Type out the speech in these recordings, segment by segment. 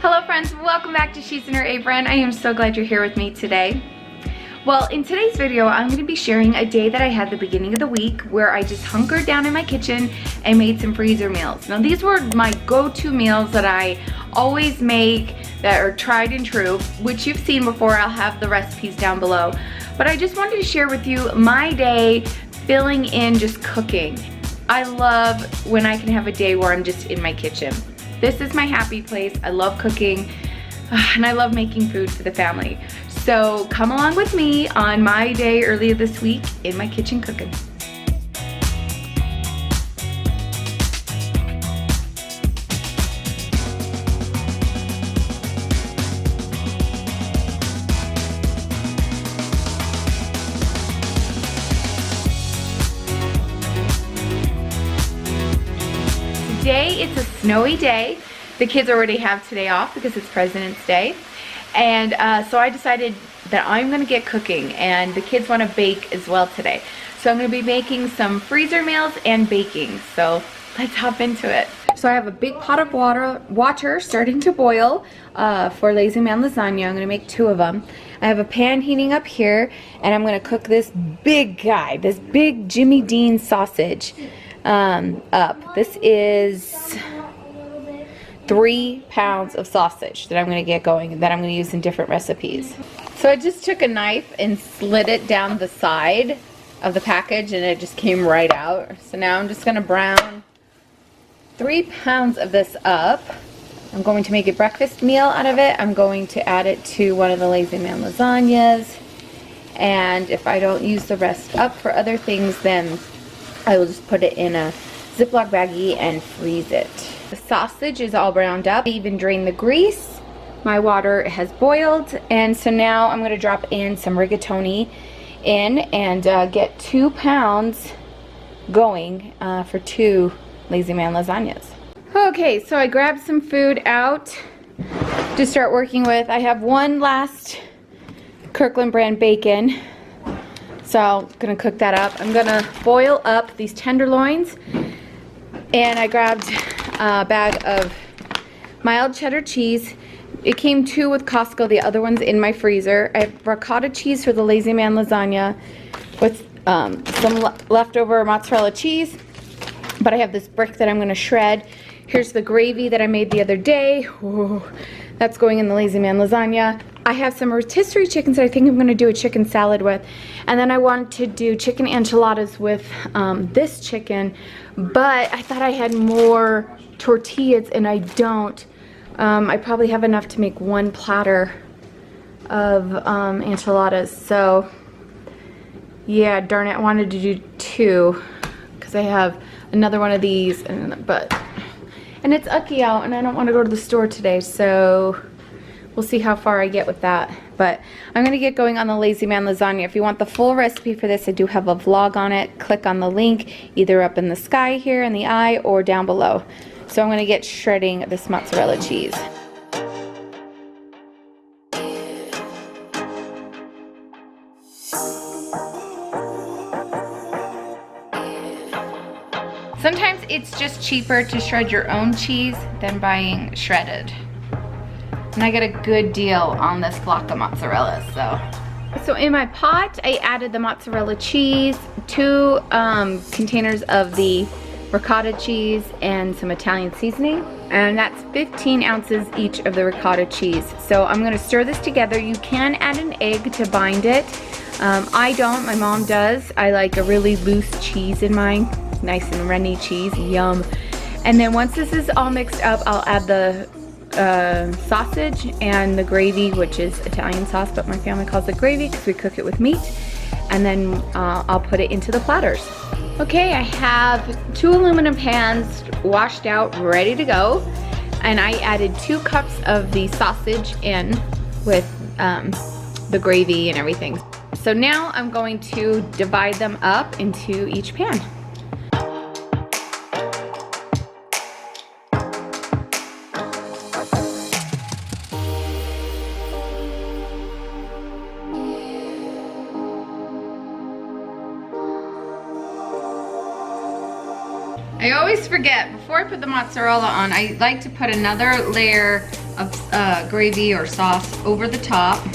Hello friends, welcome back to Shesinherapron. I am so glad you're here with me today. Well, in today's video, I'm going to be sharing a day that I had at the beginning of the week where I just hunkered down in my kitchen and made some freezer meals. Now these were my go-to meals that I always make that are tried and true, which you've seen before. I'll have the recipes down below. But I just wanted to share with you my day filling in just cooking. I love when I can have a day where I'm just in my kitchen. This is my happy place. I love cooking and I love making food for the family. So come along with me on my day earlier this week in my kitchen cooking. Today it's a snowy day. The kids already have today off because it's President's Day. And so I decided that I'm gonna get cooking, and the kids wanna bake as well today. So I'm gonna be making some freezer meals and baking. So let's hop into it. So I have a big pot of water starting to boil for Hazyman Lasagna. I'm gonna make 2 of them. I have a pan heating up here, and I'm gonna cook this big guy, this big Jimmy Dean sausage up. This is 3 pounds of sausage that I'm going to get going, that I'm going to use in different recipes. So I just took a knife and slid it down the side of the package and it just came right out. So now I'm just going to brown 3 pounds of this up. I'm going to make a breakfast meal out of it. I'm going to add it to one of the Hazyman lasagnas, and if I don't use the rest up for other things, then I will just put it in a Ziploc baggie and freeze it. The sausage is all browned up. I even drained the grease. My water has boiled, and so now I'm going to drop in some rigatoni in and get 2 pounds going for 2 Hazyman lasagnas. Okay, so I grabbed some food out to start working with. I have one last Kirkland brand bacon, so I'm going to cook that up. I'm going to boil up these tenderloins, and I grabbed a bag of mild cheddar cheese. It came 2 with Costco, the other one's in my freezer. I have ricotta cheese for the Hazyman lasagna with some leftover mozzarella cheese, but I have this brick that I'm going to shred. Here's the gravy that I made the other day. Ooh, that's going in the Hazyman lasagna. I have some rotisserie chickens that I think I'm going to do a chicken salad with, and then I want to do chicken enchiladas with this chicken, but I thought I had more tortillas and I don't. I probably have enough to make 1 platter of enchiladas, so yeah, darn it, I wanted to do 2 because I have another one of these, and it's ucky out and I don't want to go to the store today, so we'll see how far I get with that. But I'm going to get going on the Hazyman lasagna. If you want the full recipe for this, I do have a vlog on it. Click on the link either up in the sky here in the eye or down below. So I'm going to get shredding this mozzarella cheese. Sometimes it's just cheaper to shred your own cheese than buying shredded. And I get a good deal on this block of mozzarella, so in my pot, I added the mozzarella cheese, 2 containers of the ricotta cheese, and some Italian seasoning. And that's 15 ounces each of the ricotta cheese. So I'm gonna stir this together. You can add an egg to bind it. I don't, my mom does. I like a really loose cheese in mine. Nice and runny cheese, yum. And then once this is all mixed up, I'll add the sausage and the gravy, which is Italian sauce, but my family calls it gravy because we cook it with meat. And then I'll put it into the platters. Okay, I have 2 aluminum pans washed out, ready to go. And I added 2 cups of the sausage in with the gravy and everything. So now I'm going to divide them up into each pan. I always forget, before I put the mozzarella on, I like to put another layer of gravy or sauce over the top.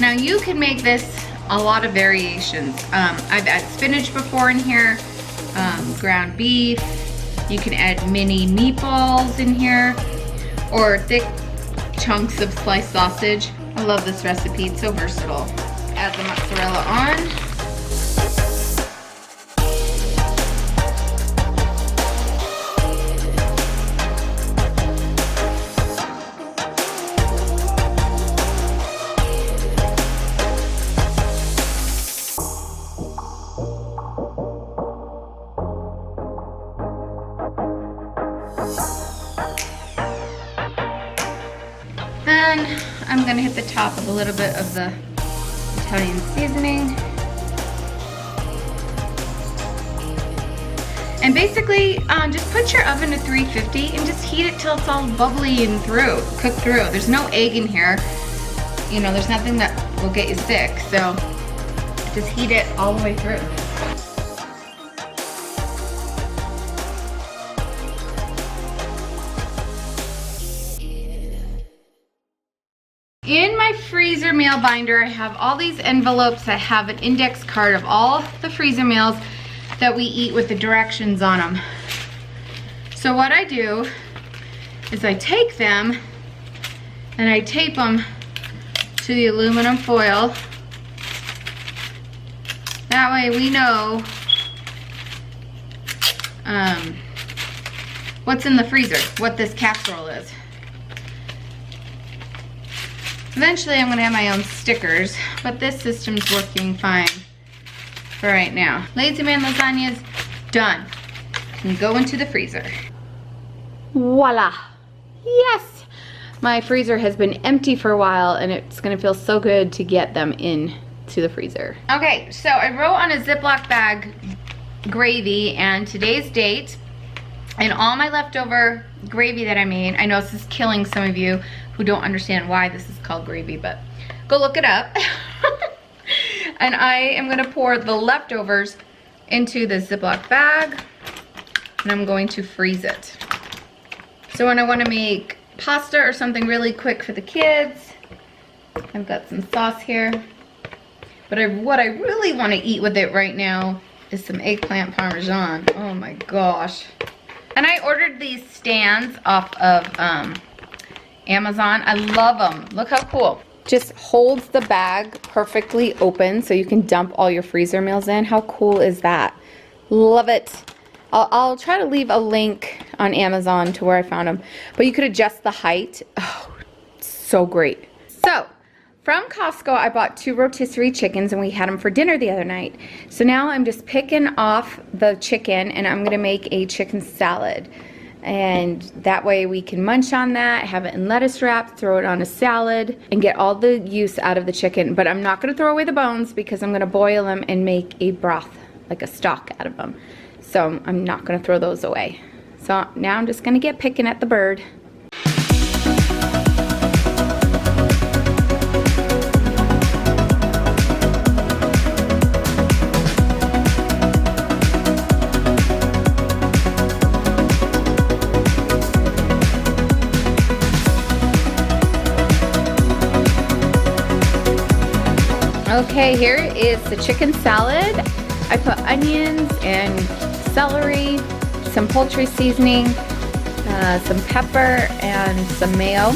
Now you can make this a lot of variations. I've added spinach before in here, ground beef. You can add mini meatballs in here, or thick chunks of sliced sausage. I love this recipe, it's so versatile. Add the mozzarella on. And I'm gonna hit the top with a little bit of the Italian seasoning. And basically, just put your oven to 350 and just heat it till it's all bubbly and cooked through. There's no egg in here. You know, there's nothing that will get you sick, so just heat it all the way through. In my freezer meal binder, I have all these envelopes that have an index card of all the freezer meals that we eat with the directions on them. So what I do is I take them and I tape them to the aluminum foil. That way we know what's in the freezer, what this casserole is. Eventually I'm gonna have my own stickers, but this system's working fine for right now. Hazyman Lasagna is done. Can go into the freezer. Voila! Yes! My freezer has been empty for a while and it's gonna feel so good to get them into the freezer. Okay, so I wrote on a Ziploc bag gravy and today's date and all my leftover gravy that I made. I know this is killing some of you who don't understand why this is called gravy, but go look it up. And I am gonna pour the leftovers into the Ziploc bag and I'm going to freeze it. So when I wanna make pasta or something really quick for the kids, I've got some sauce here. But what I really wanna eat with it right now is some eggplant parmesan. Oh my gosh. And I ordered these stands off of Amazon. I love them. Look how cool. Just holds the bag perfectly open so you can dump all your freezer meals in. How cool is that? Love it. I'll try to leave a link on Amazon to where I found them. But you could adjust the height. Oh, so great. So, from Costco, I bought 2 rotisserie chickens and we had them for dinner the other night. So now I'm just picking off the chicken and I'm gonna make a chicken salad. And that way we can munch on that, have it in lettuce wrap, throw it on a salad, and get all the use out of the chicken. But I'm not gonna throw away the bones because I'm gonna boil them and make a broth, like a stock out of them. So I'm not gonna throw those away. So now I'm just gonna get picking at the bird. Okay, here is the chicken salad. I put onions and celery, some poultry seasoning, some pepper, and some mayo.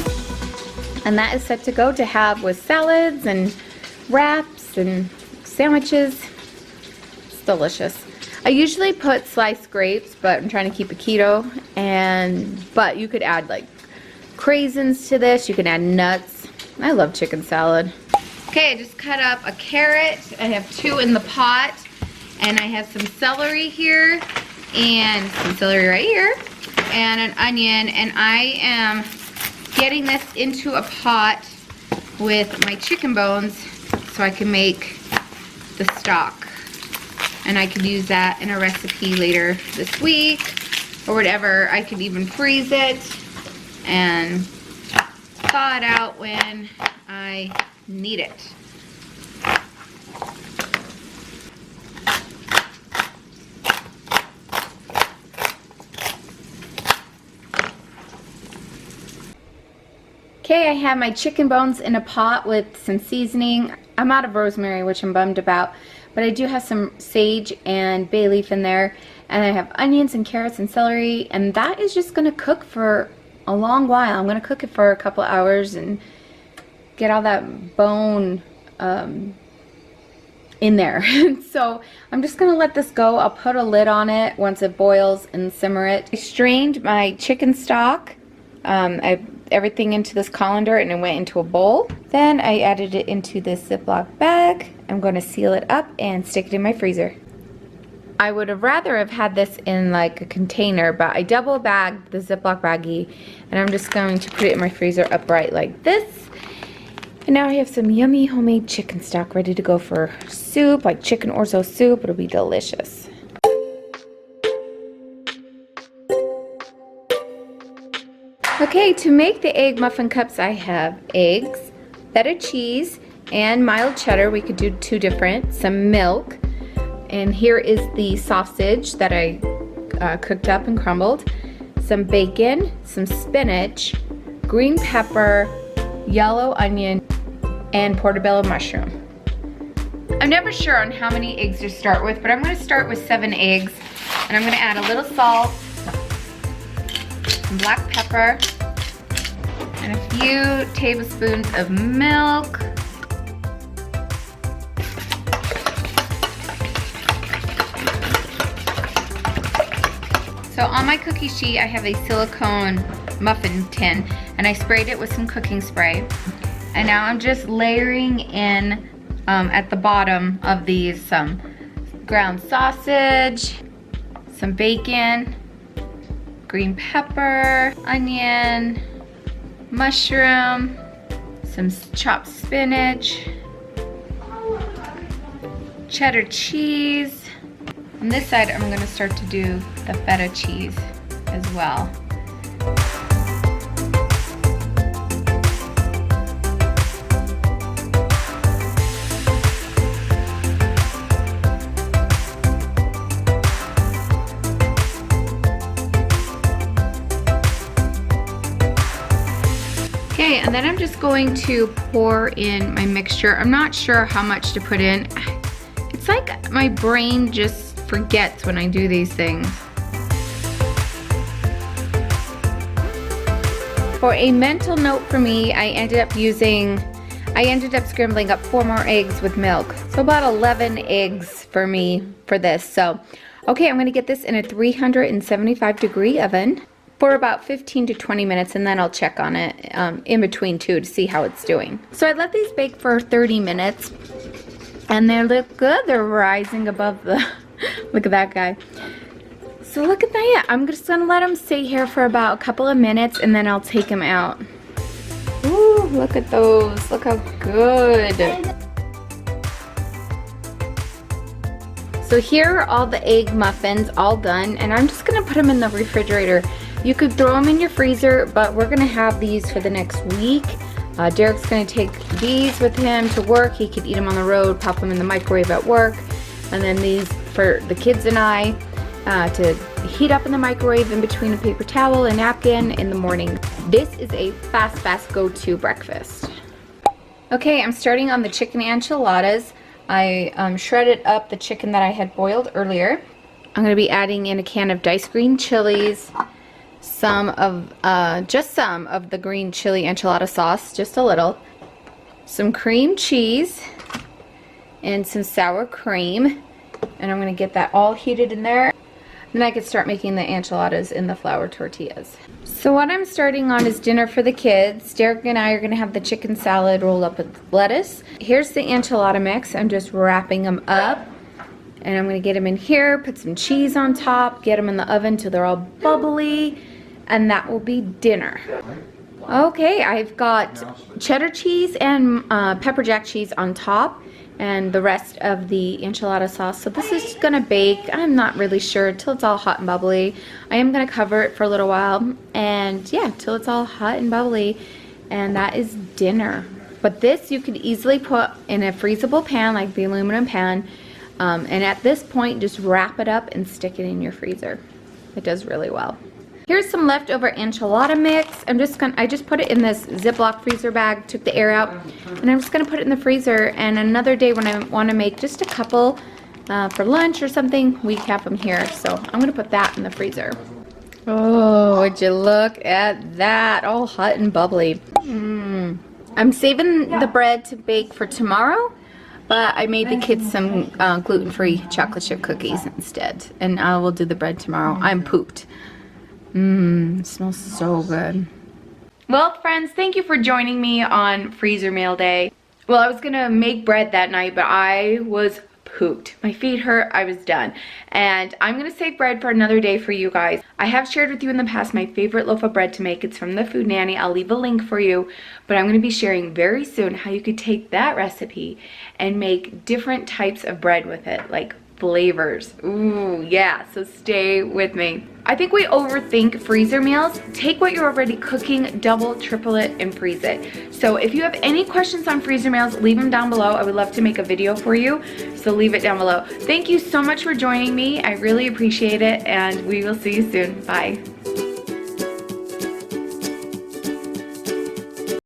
And that is set to go to have with salads and wraps and sandwiches. It's delicious. I usually put sliced grapes, but I'm trying to keep it keto. But you could add like craisins to this. You can add nuts. I love chicken salad. Okay, I just cut up a carrot. I have 2 in the pot. And I have some celery here. And some celery right here. And an onion. And I am getting this into a pot with my chicken bones so I can make the stock. And I could use that in a recipe later this week or whatever. I could even freeze it and thaw it out when I need it. Okay, I have my chicken bones in a pot with some seasoning. I'm out of rosemary, which I'm bummed about, but I do have some sage and bay leaf in there. And I have onions and carrots and celery, and that is just gonna cook for a long while. I'm gonna cook it for a couple hours and get all that bone in there. So I'm just gonna let this go. I'll put a lid on it once it boils and simmer it. I strained my chicken stock. I everything into this colander and it went into a bowl. Then I added it into this Ziploc bag. I'm going to seal it up and stick it in my freezer. I would have rather have had this in like a container, but I double bagged the Ziploc baggie and I'm just going to put it in my freezer upright like this. And now I have some yummy homemade chicken stock ready to go for soup, like chicken orzo soup. It'll be delicious. Okay, to make the egg muffin cups, I have eggs, feta cheese, and mild cheddar. We could do two different, some milk, and here is the sausage that I cooked up and crumbled, some bacon, some spinach, green pepper, yellow onion, and portobello mushroom. I'm never sure on how many eggs to start with, but I'm going to start with 7 eggs, and I'm going to add a little salt, some black pepper, and a few tablespoons of milk. So on my cookie sheet, I have a silicone muffin tin, and I sprayed it with some cooking spray. And now I'm just layering in at the bottom of these some ground sausage, some bacon, green pepper, onion, mushroom, some chopped spinach, cheddar cheese. On this side, I'm going to start to do the feta cheese as well. Okay, and then I'm just going to pour in my mixture. I'm not sure how much to put in. It's like my brain just forgets when I do these things. For a mental note for me, I ended up scrambling up 4 more eggs with milk. So about 11 eggs for me for this. So, okay, I'm gonna get this in a 375-degree oven for about 15 to 20 minutes, and then I'll check on it in between too to see how it's doing. So I let these bake for 30 minutes and they look good. They're rising above the, look at that guy. So look at that. I'm just gonna let them stay here for about a couple of minutes and then I'll take them out. Ooh, look at those. Look how good. So here are all the egg muffins all done, and I'm just gonna put them in the refrigerator. You could throw them in your freezer, but we're gonna have these for the next week. Derek's gonna take these with him to work. He could eat them on the road, pop them in the microwave at work, and then these for the kids and I to heat up in the microwave in between a paper towel and napkin in the morning. This is a fast go-to breakfast. Okay, I'm starting on the chicken enchiladas. I shredded up the chicken that I had boiled earlier. I'm gonna be adding in a can of diced green chilies, just some of the green chili enchilada sauce, just a little, some cream cheese, and some sour cream, and I'm going to get that all heated in there. Then I could start making the enchiladas in the flour tortillas. So what I'm starting on is dinner for the kids. Derek and I are going to have the chicken salad rolled up with lettuce. Here's the enchilada mix. I'm just wrapping them up, and I'm going to get them in here, put some cheese on top, get them in the oven till they're all bubbly, and that will be dinner. Okay, I've got cheddar cheese and pepper jack cheese on top and the rest of the enchilada sauce. So this is gonna bake, I'm not really sure, till it's all hot and bubbly. I am gonna cover it for a little while, and yeah, till it's all hot and bubbly, and that is dinner. But this you could easily put in a freezable pan, like the aluminum pan, and at this point just wrap it up and stick it in your freezer. It does really well. Here's some leftover enchilada mix. I just put it in this Ziploc freezer bag, took the air out, and I'm just gonna put it in the freezer, and another day when I wanna make just a couple for lunch or something, we have them here. So I'm gonna put that in the freezer. Oh, would you look at that, all hot and bubbly. I'm saving the bread to bake for tomorrow, but I made the kids some gluten-free chocolate chip cookies instead, and I will do the bread tomorrow. I'm pooped. It smells so good. Well, friends, thank you for joining me on freezer meal day. Well, I was gonna make bread that night, but I was pooped. My feet hurt, I was done. And I'm gonna save bread for another day for you guys. I have shared with you in the past my favorite loaf of bread to make. It's from the Food Nanny. I'll leave a link for you, but I'm gonna be sharing very soon how you could take that recipe and make different types of bread with it, like flavors. Ooh, yeah, so stay with me. I think we overthink freezer meals. Take what you're already cooking, double, triple it, and freeze it. So if you have any questions on freezer meals, leave them down below. I would love to make a video for you, so leave it down below. Thank you so much for joining me. I really appreciate it, and we will see you soon. Bye.